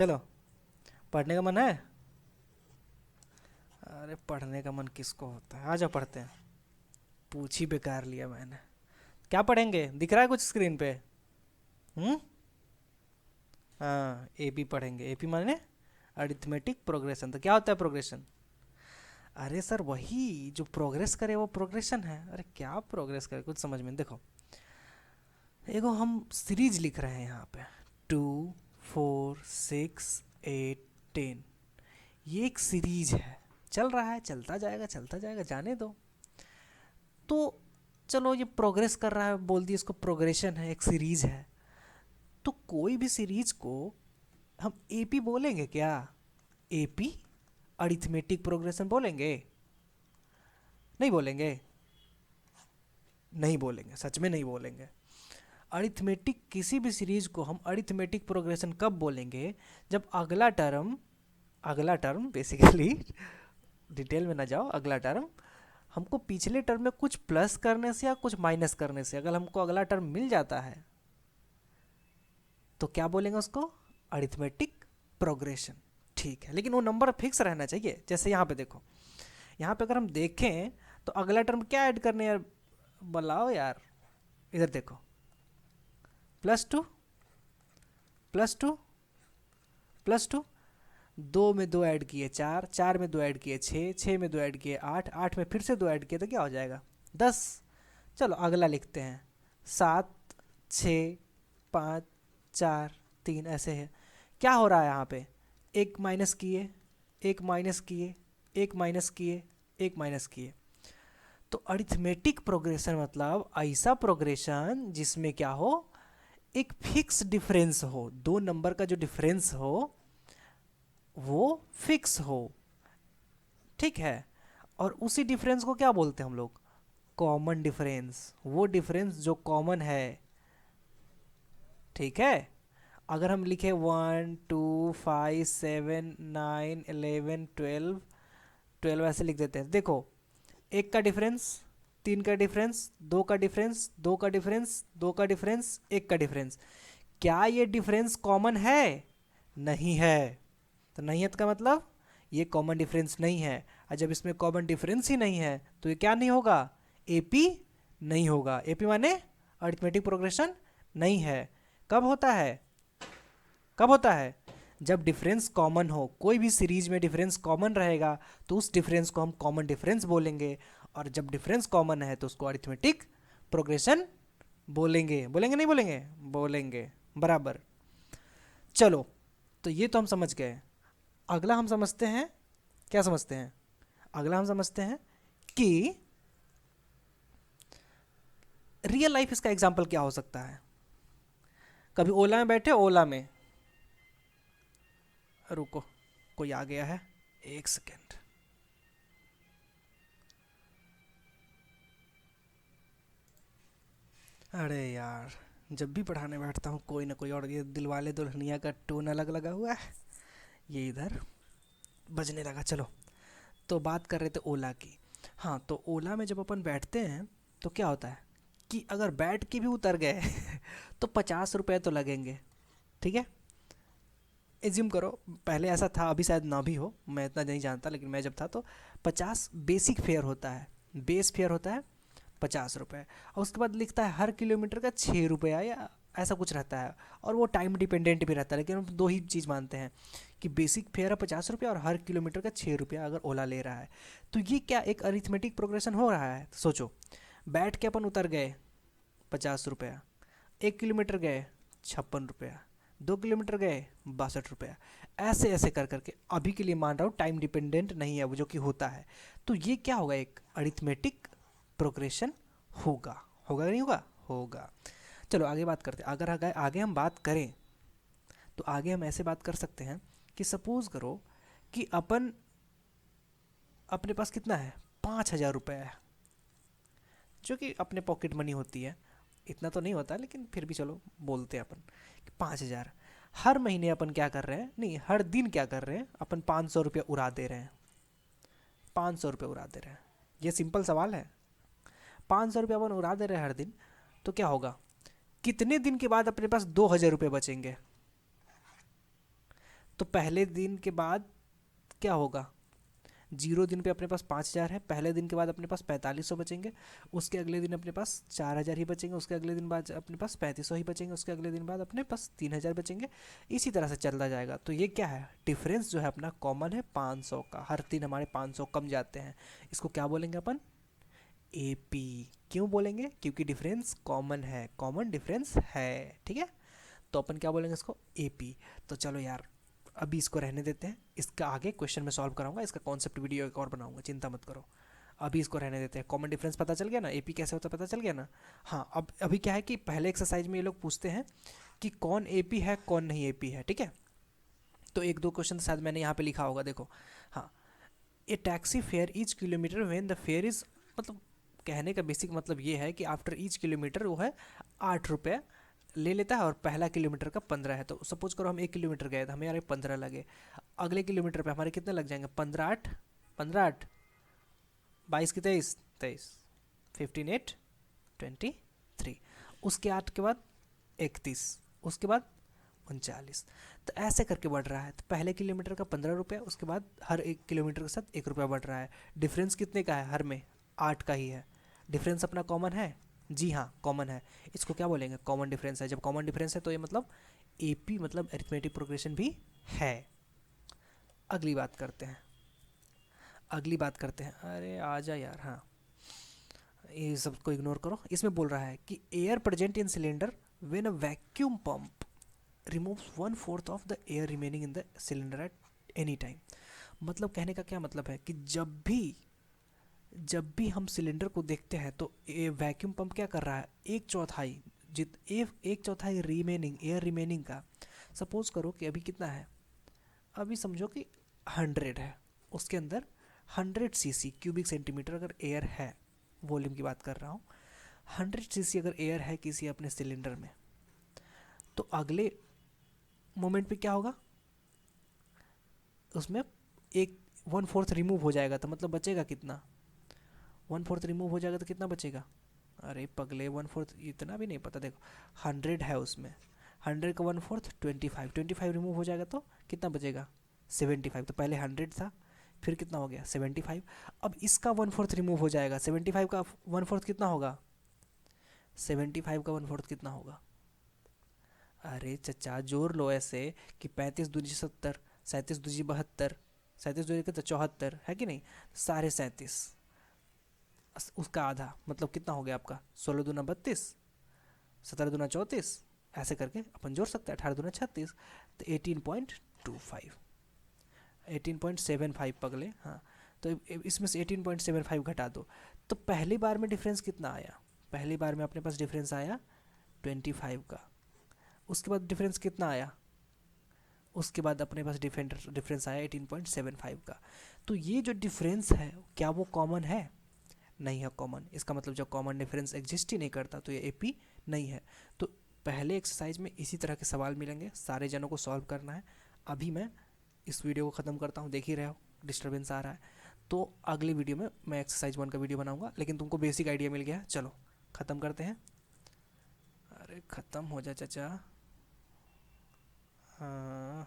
चलो, पढ़ने का मन है। अरे पढ़ने का मन किसको होता है, आ जाओ पढ़ते हैं। पूछ ही बेकार लिया मैंने। क्या पढ़ेंगे, दिख रहा है कुछ स्क्रीन पे? हम्म। हाँ, एपी पढ़ेंगे। एपी माने अरिथमेटिक प्रोग्रेशन। तो क्या होता है प्रोग्रेशन? अरे सर, वही जो प्रोग्रेस करे वो प्रोग्रेशन है। अरे क्या प्रोग्रेस करे, कुछ समझ में नहीं। देखो, एगो हम सीरीज लिख रहे हैं यहाँ पे। 2 4 6 8 10। ये एक सीरीज है, चल रहा है, चलता जाएगा, जाने दो। तो चलो, ये प्रोग्रेस कर रहा है, बोल दिए इसको प्रोग्रेशन है, एक सीरीज है। तो कोई भी सीरीज को हम एपी बोलेंगे क्या? एपी अरिथमेटिक प्रोग्रेशन बोलेंगे? नहीं बोलेंगे। नहीं बोलेंगे, सच में नहीं बोलेंगे। अरिथमेटिक किसी भी सीरीज को हम अरिथमेटिक प्रोग्रेशन कब बोलेंगे? जब अगला टर्म बेसिकली डिटेल में ना जाओ, अगला टर्म हमको पिछले टर्म में कुछ प्लस करने से या कुछ माइनस करने से अगर हमको अगला टर्म मिल जाता है तो क्या बोलेंगे उसको? Arithmetic progression. ठीक है, लेकिन वो नंबर फिक्स रहना चाहिए। जैसे यहाँ पे देखो, यहाँ पे अगर हम देखें तो अगला टर्म क्या ऐड करने यार, बताओ यार। इधर देखो, +2 +2 +2। दो में दो ऐड किए 4, 4 में दो ऐड किए 6, 6 में दो ऐड किए 8, 8 में फिर से दो ऐड किए तो क्या हो जाएगा? 10। चलो अगला लिखते हैं। 7 6 5 4 3 ऐसे है। क्या हो रहा है यहाँ पे? एक माइनस किए, एक माइनस किए, एक माइनस किए, एक माइनस किए। तो अरिथमेटिक प्रोग्रेशन मतलब ऐसा प्रोग्रेशन जिसमें क्या हो, एक फिक्स डिफरेंस हो, दो नंबर का जो डिफरेंस हो वो फिक्स हो। ठीक है। और उसी डिफरेंस को क्या बोलते हैं हम लोग? Common difference. वो डिफरेंस जो कॉमन है। ठीक है। अगर हम लिखे 1 2 5 7 9 11 12, 12 ऐसे लिख देते हैं। देखो, एक का डिफरेंस, तीन का डिफरेंस, दो का डिफरेंस, दो का डिफरेंस, दो का डिफरेंस, एक का डिफरेंस। क्या ये डिफरेंस कॉमन है? नहीं है। तो नहीं है का मतलब ये कॉमन डिफरेंस नहीं है। और जब इसमें कॉमन डिफरेंस ही नहीं है तो ये क्या नहीं होगा? एपी नहीं होगा। एपी माने अरिथमेटिक प्रोग्रेशन नहीं है। कब होता है? कब होता है? जब डिफरेंस कॉमन हो। कोई भी सीरीज में डिफरेंस कॉमन रहेगा तो उस डिफरेंस को हम कॉमन डिफरेंस बोलेंगे। और जब डिफरेंस कॉमन है तो उसको अरिथमेटिक प्रोग्रेशन बोलेंगे। बोलेंगे नहीं बोलेंगे? बोलेंगे। बराबर। चलो, तो ये तो हम समझ गए। अगला हम समझते हैं, क्या समझते हैं? अगला हम समझते हैं कि रियल लाइफ इसका एग्जाम्पल क्या हो सकता है। कभी ओला में बैठे, ओला में, रुको कोई आ गया है, एक सेकेंड। अरे यार, जब भी पढ़ाने बैठता हूँ कोई ना कोई और, ये दिलवाले दुल्हनिया का टोन अलग लगा हुआ है, ये इधर बजने लगा। चलो, तो बात कर रहे थे ओला की। हाँ, तो ओला में जब अपन बैठते हैं तो क्या होता है कि अगर बैठ के भी उतर गए तो 50 रुपये तो लगेंगे। ठीक है। एज्यूम करो, पहले ऐसा था, अभी शायद ना भी हो, मैं इतना नहीं जानता, लेकिन मैं जब था तो 50 बेसिक फेयर होता है। बेस फेयर होता है 50 रुपये। और उसके बाद लिखता है हर किलोमीटर का 6 रुपया या ऐसा कुछ रहता है। और वो टाइम डिपेंडेंट भी रहता है, लेकिन हम दो ही चीज़ मानते हैं कि बेसिक फेयर है 50 रुपया और हर किलोमीटर का 6 रुपया अगर ओला ले रहा है। तो ये क्या एक अरिथमेटिक प्रोग्रेशन हो रहा है? तो सोचो, बैठ के अपन उतर गए 50 रुपया, 1 किलोमीटर गए 56 रुपया, 2 किलोमीटर गए 62 रुपया। ऐसे ऐसे कर करके अभी के लिए मान रहा हूँ, टाइम डिपेंडेंट नहीं है वो, जो कि होता है। तो ये क्या होगा? एक अरिथमेटिक प्रोग्रेशन होगा। होगा कि नहीं होगा? होगा। चलो आगे बात करते हैं। अगर आगे हम बात करें तो आगे हम ऐसे बात कर सकते हैं कि सपोज करो कि अपने पास कितना है, 5,000 रुपये है, जो कि अपने पॉकेट मनी होती है। इतना तो नहीं होता लेकिन फिर भी चलो बोलते हैं अपन कि 5,000। हर महीने अपन क्या कर रहे हैं, नहीं हर दिन क्या कर रहे हैं, अपन 500 रुपये उड़ा दे रहे हैं। 500 रुपये उड़ा दे रहे हैं। ये सिंपल सवाल है। 500 रुपये अपन उड़ा दे रहे हैं हर दिन, तो क्या होगा? कितने दिन के बाद अपने पास 2,000 रुपये बचेंगे? तो पहले दिन के बाद क्या होगा, 0 दिन पे अपने पास 5,000 है, पहले दिन के बाद अपने पास 4500 बचेंगे, उसके अगले दिन अपने पास 4,000 ही बचेंगे, उसके अगले दिन बाद अपने पास 3500 ही बचेंगे, उसके अगले दिन बाद अपने पास 3,000 बचेंगे। इसी तरह से चलता जाएगा। तो ये क्या है, डिफरेंस जो है अपना कॉमन है 500 का, हर दिन हमारे 500 कम जाते हैं। इसको क्या बोलेंगे अपन, AP। क्यों बोलेंगे, क्योंकि डिफरेंस कॉमन है, कॉमन डिफरेंस है, ठीक है। तो अपन क्या बोलेंगे इसको, AP। तो चलो यार अभी इसको रहने देते हैं, इसका आगे क्वेश्चन में सॉल्व कराऊंगा, इसका कॉन्सेप्ट वीडियो एक और बनाऊंगा, चिंता मत करो। अभी इसको रहने देते हैं। कॉमन डिफरेंस पता चल गया ना, AP कैसे होता है पता चल गया ना। हाँ, अब अभी क्या है कि पहले एक्सरसाइज में ये लोग पूछते हैं कि कौन AP है कौन नहीं AP है, ठीक है। तो एक दो क्वेश्चन शायद मैंने यहाँ पे लिखा होगा, देखो। हाँ, a taxi fare each kilometre when the fare is, मतलब कहने का बेसिक मतलब ये है कि आफ्टर ईच किलोमीटर वो है 8 रुपये ले लेता है, और पहला किलोमीटर का 15 है। तो सपोज करो हम 1 किलोमीटर गए तो हमें यार 15 लगे, अगले किलोमीटर पे हमारे कितने लग जाएंगे, 15 8 22 की 23 23 15 8 23, उसके 8 के बाद 31, उसके बाद 39। तो ऐसे करके बढ़ रहा है। तो पहले किलोमीटर का 15 रुपये, उसके बाद हर एक किलोमीटर के साथ 1 रुपया बढ़ रहा है। डिफरेंस कितने का है, हर में 8 का ही है। डिफरेंस अपना कॉमन है, जी हाँ कॉमन है। इसको क्या बोलेंगे, कॉमन डिफरेंस है। जब कॉमन डिफरेंस है तो ये मतलब AP मतलब अरिथमेटिक प्रोग्रेशन भी है। अगली बात करते हैं, अगली बात करते हैं। अरे आजा यार, हाँ ये सब को इग्नोर करो। इसमें बोल रहा है कि air present in cylinder when a vacuum pump removes 1/4 of the air remaining in the cylinder at any time. मतलब कहने का क्या मतलब है कि जब भी हम सिलेंडर को देखते हैं तो ये वैक्यूम पंप क्या कर रहा है, 1/4 1/4 रिमेनिंग एयर रिमेनिंग का, सपोज करो कि अभी कितना है, अभी समझो कि 100 है, उसके अंदर 100 cc क्यूबिक सेंटीमीटर अगर एयर है, वॉल्यूम की बात कर रहा हूँ, 100 cc अगर एयर है किसी अपने सिलेंडर में, तो अगले मोमेंट पे क्या होगा, उसमें एक 1/4 रिमूव हो जाएगा। तो मतलब बचेगा कितना, 1/4 रिमूव हो जाएगा तो कितना बचेगा, अरे पगले 1/4 इतना भी नहीं पता, देखो 100 है उसमें, 100 का 1/4 25 रिमूव हो जाएगा तो कितना बचेगा 75। तो पहले 100 था, फिर कितना हो गया 75। अब इसका 1/4 रिमूव हो जाएगा, 75 का 1/4 कितना होगा, 75 का 1/4 कितना होगा, अरे चचा जोर लो ऐसे कि 35 दूनी 70, 37 दूनी 72, 37 दूनी कितना 74 है कि नहीं, साढ़े 37, उसका आधा मतलब कितना हो गया आपका, 16 दूना 32, 17 दूना 34, ऐसे करके अपन जोड़ सकते हैं, 18 दूना 36, तो 18.25, 18.75 पगले, हाँ। तो इसमें से 18.75 घटा दो, तो पहली बार में डिफरेंस कितना आया, पहली बार में अपने पास डिफरेंस आया 25 का, उसके बाद डिफरेंस कितना आया, उसके बाद अपने पास डिफरेंस आया 18.75 का। तो ये जो डिफरेंस है क्या वो कॉमन है, नहीं है कॉमन। इसका मतलब जब कॉमन डिफरेंस एग्जिस्ट ही नहीं करता तो ये AP नहीं है। तो पहले एक्सरसाइज में इसी तरह के सवाल मिलेंगे, सारे जनों को सॉल्व करना है। अभी मैं इस वीडियो को ख़त्म करता हूँ, देख ही रहे हो डिस्टर्बेंस आ रहा है। तो अगली वीडियो में मैं एक्सरसाइज 1 का वीडियो बनाऊँगा, लेकिन तुमको बेसिक आइडिया मिल गया है। चलो ख़त्म करते हैं, अरे ख़त्म हो जा चाचा, हाँ।